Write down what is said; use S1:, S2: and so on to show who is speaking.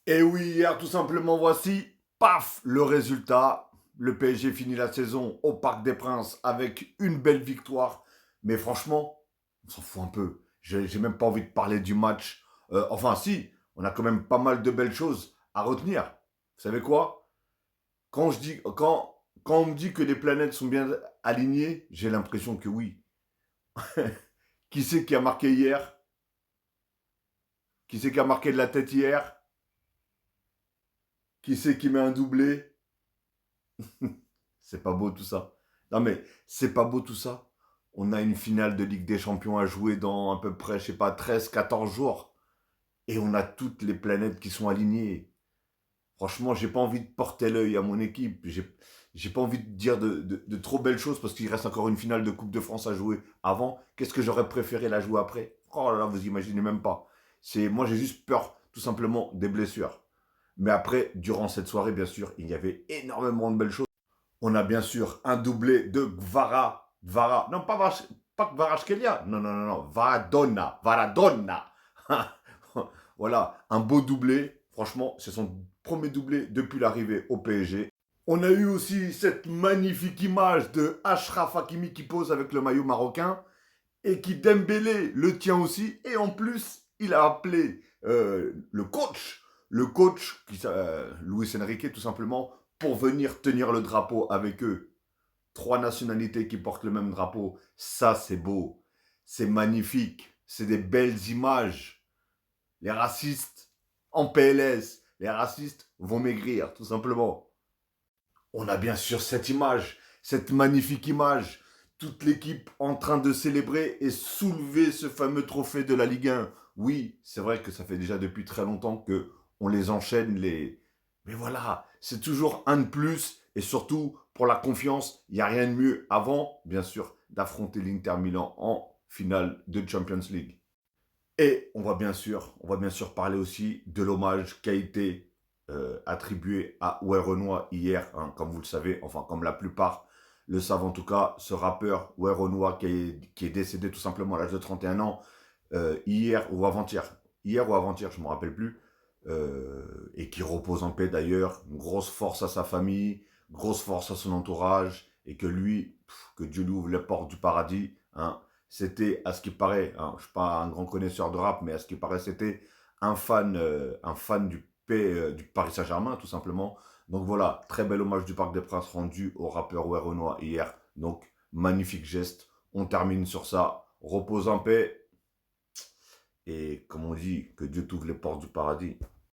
S1: Et oui, hier, tout simplement, voici, paf, le résultat. Le PSG finit la saison au Parc des Princes avec une belle victoire. Mais franchement, on s'en fout un peu. J'ai même pas envie de parler du match. Enfin, si, on a quand même pas mal de belles choses à retenir. Vous savez quoi? Quand on me dit que les planètes sont bien alignées, j'ai l'impression que oui. Qui c'est qui a marqué hier? Qui c'est qui a marqué de la tête hier? Qui c'est qui met un doublé? C'est pas beau tout ça. Non mais, c'est pas beau tout ça. On a une finale de Ligue des Champions à jouer dans à peu près, je sais pas, 13, 14 jours. Et on a toutes les planètes qui sont alignées. Franchement, j'ai pas envie de porter l'œil à mon équipe. J'ai pas envie de dire de trop belles choses parce qu'il reste encore une finale de Coupe de France à jouer avant. Qu'est-ce que j'aurais préféré la jouer après? Oh là là, vous imaginez même pas. Moi, j'ai juste peur, tout simplement, des blessures. Mais après, durant cette soirée, bien sûr, il y avait énormément de belles choses. On a bien sûr un doublé de Gvara. Non, pas Kvaratskhelia. Non, non, non, non. Varadona. Varadona. Voilà, un beau doublé. Franchement, c'est son premier doublé depuis l'arrivée au PSG. On a eu aussi cette magnifique image de Achraf Hakimi qui pose avec le maillot marocain et qui Dembélé le tient aussi. Et en plus, il a appelé le coach Luis Enrique tout simplement, pour venir tenir le drapeau avec eux. Trois nationalités qui portent le même drapeau, ça c'est beau, c'est magnifique, c'est des belles images. Les racistes en PLS, les racistes vont maigrir tout simplement. On a bien sûr cette image, cette magnifique image, toute l'équipe en train de célébrer et soulever ce fameux trophée de la Ligue 1. Oui, c'est vrai que ça fait déjà depuis très longtemps que on les enchaîne, mais voilà, c'est toujours un de plus et surtout pour la confiance, il n'y a rien de mieux avant, bien sûr, d'affronter l'Inter Milan en finale de Champions League. Et on va bien sûr parler aussi de l'hommage qui a été attribué à Ouais Renoir hier, hein, comme vous le savez, enfin comme la plupart le savent en tout cas, ce rappeur Ouais Renoir qui est décédé tout simplement à l'âge de 31 ans hier ou avant-hier, je ne me rappelle plus, et qui repose en paix d'ailleurs, une grosse force à sa famille, grosse force à son entourage, et que lui, que Dieu lui ouvre les portes du paradis, hein. C'était, à ce qui paraît, hein, je ne suis pas un grand connaisseur de rap, mais à ce qui paraît, c'était un fan du Paris Saint-Germain, tout simplement. Donc voilà, très bel hommage du Parc des Princes rendu au rappeur Ouais Renoir hier. Donc, magnifique geste. On termine sur ça. Repose en paix. Et comme on dit, que Dieu t'ouvre les portes du paradis.